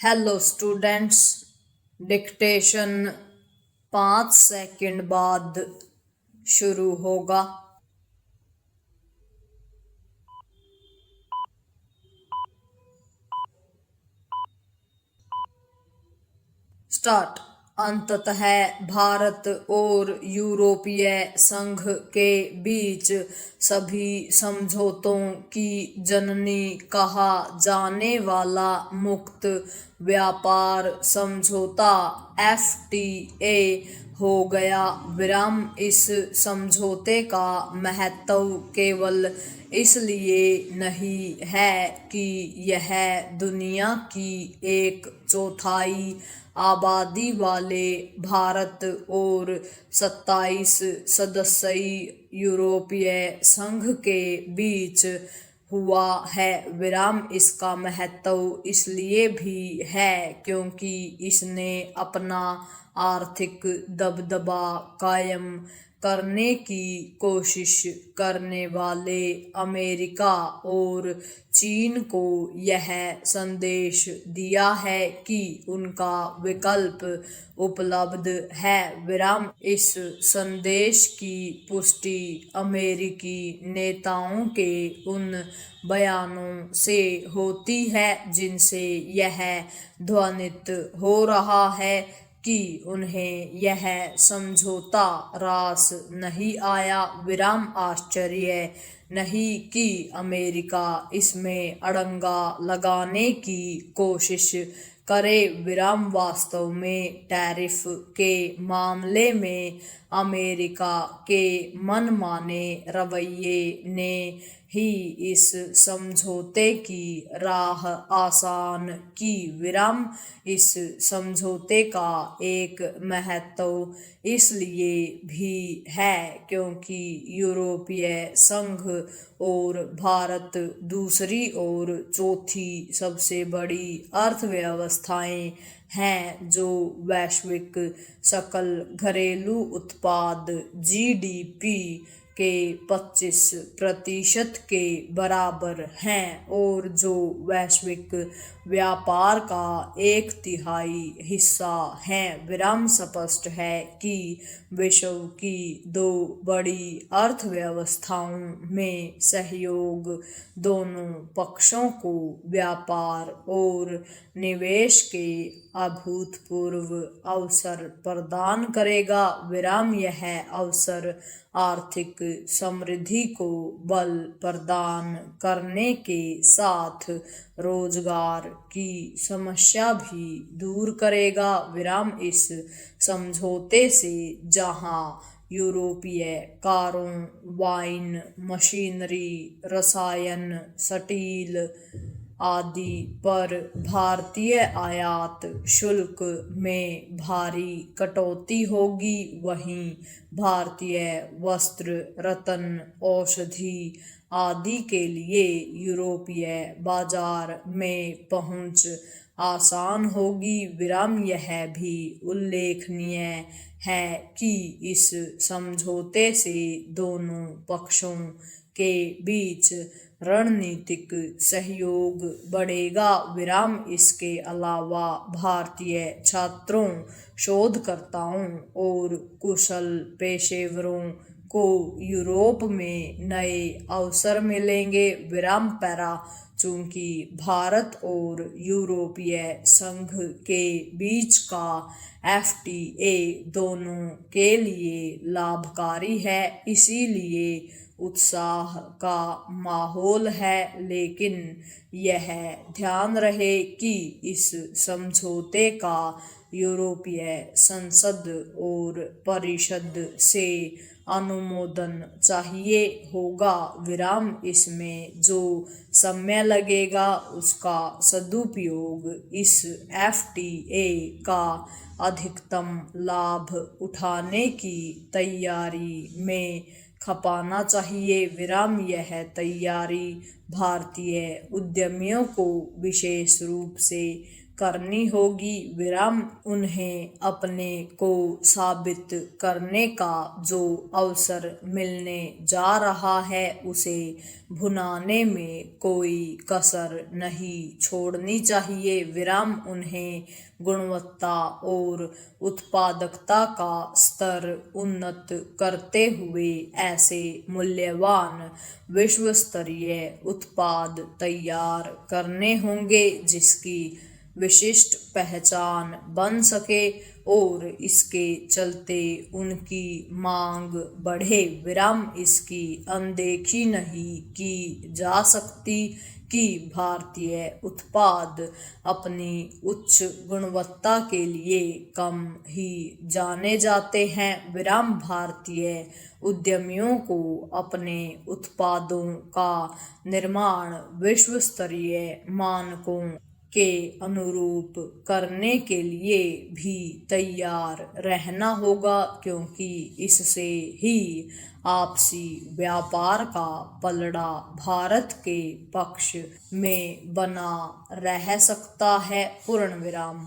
Hello students. Dictation 5 second बाद शुरू होगा। स्टार्ट। अंततः भारत और यूरोपीय संघ के बीच सभी समझौतों की जननी कहा जाने वाला मुक्त व्यापार समझौता FTA हो गया विराम। इस समझौते का महत्व केवल इसलिए नहीं है कि यह दुनिया की 1/4 आबादी वाले भारत और 27 सदस्यीय यूरोपीय संघ के बीच हुआ है विराम। इसका महत्व इसलिए भी है क्योंकि इसने अपना आर्थिक दबदबा कायम करने की कोशिश करने वाले अमेरिका और चीन को यह संदेश दिया है कि उनका विकल्प उपलब्ध है विराम। इस संदेश की पुष्टि अमेरिकी नेताओं के उन बयानों से होती है जिनसे यह ध्वनित हो रहा है कि उन्हें यह समझौता रास नहीं आया विराम। आश्चर्य नहीं कि अमेरिका इसमें अड़ंगा लगाने की कोशिश करे विराम। वास्तव में टैरिफ के मामले में अमेरिका के मनमाने रवैये ने ही इस समझौते की राह आसान की विराम। इस समझौते का एक महत्व इसलिए भी है क्योंकि यूरोपीय संघ और भारत दूसरी और चौथी सबसे बड़ी अर्थव्यवस्थाएं हैं जो वैश्विक सकल घरेलू उत्पाद GDP के 25% के बराबर हैं और जो वैश्विक व्यापार का 1/3 हिस्सा हैं विराम। स्पष्ट है कि विश्व की 2 बड़ी अर्थव्यवस्थाओं में सहयोग दोनों पक्षों को व्यापार और निवेश के अभूतपूर्व अवसर प्रदान करेगा विराम। यह अवसर आर्थिक समृद्धि को बल प्रदान करने के साथ रोजगार की समस्या भी दूर करेगा विराम। इस समझौते से जहां यूरोपीय कारों, वाइन, मशीनरी, रसायन, स्टील आदि पर भारतीय आयात शुल्क में भारी कटौती होगी, वहीं भारतीय वस्त्र, रत्न, औषधि आदि के लिए यूरोपीय बाजार में पहुंच आसान होगी विराम। यह भी उल्लेखनीय है कि इस समझौते से दोनों पक्षों के बीच रणनीतिक सहयोग बढ़ेगा विराम। इसके अलावा भारतीय छात्रों, शोधकर्ताओं और कुशल पेशेवरों को यूरोप में नए अवसर मिलेंगे विराम। पैरा चूंकि भारत और यूरोपीय संघ के बीच का FTA दोनों के लिए लाभकारी है, इसीलिए उत्साह का माहौल है। लेकिन यह ध्यान रहे कि इस समझौते का यूरोपीय संसद और परिषद से अनुमोदन चाहिए होगा विराम। इसमें जो समय लगेगा उसका सदुपयोग इस FTA का अधिकतम लाभ उठाने की तैयारी में खपाना चाहिए विराम। यह तैयारी भारतीय उद्यमियों को विशेष रूप से करनी होगी विराम। उन्हें अपने को साबित करने का जो अवसर मिलने जा रहा है उसे भुनाने में कोई कसर नहीं छोड़नी चाहिए विराम। उन्हें गुणवत्ता और उत्पादकता का स्तर उन्नत करते हुए ऐसे मूल्यवान विश्व स्तरीय उत्पाद तैयार करने होंगे जिसकी विशिष्ट पहचान बन सके और इसके चलते उनकी मांग बढ़े विराम। इसकी अनदेखी नहीं की जा सकती कि भारतीय उत्पाद अपनी उच्च गुणवत्ता के लिए कम ही जाने जाते हैं विराम। भारतीय उद्यमियों को अपने उत्पादों का निर्माण विश्व स्तरीय मानकों के अनुरूप करने के लिए भी तैयार रहना होगा क्योंकि इससे ही आपसी व्यापार का पलड़ा भारत के पक्ष में बना रह सकता है। पूर्ण विराम।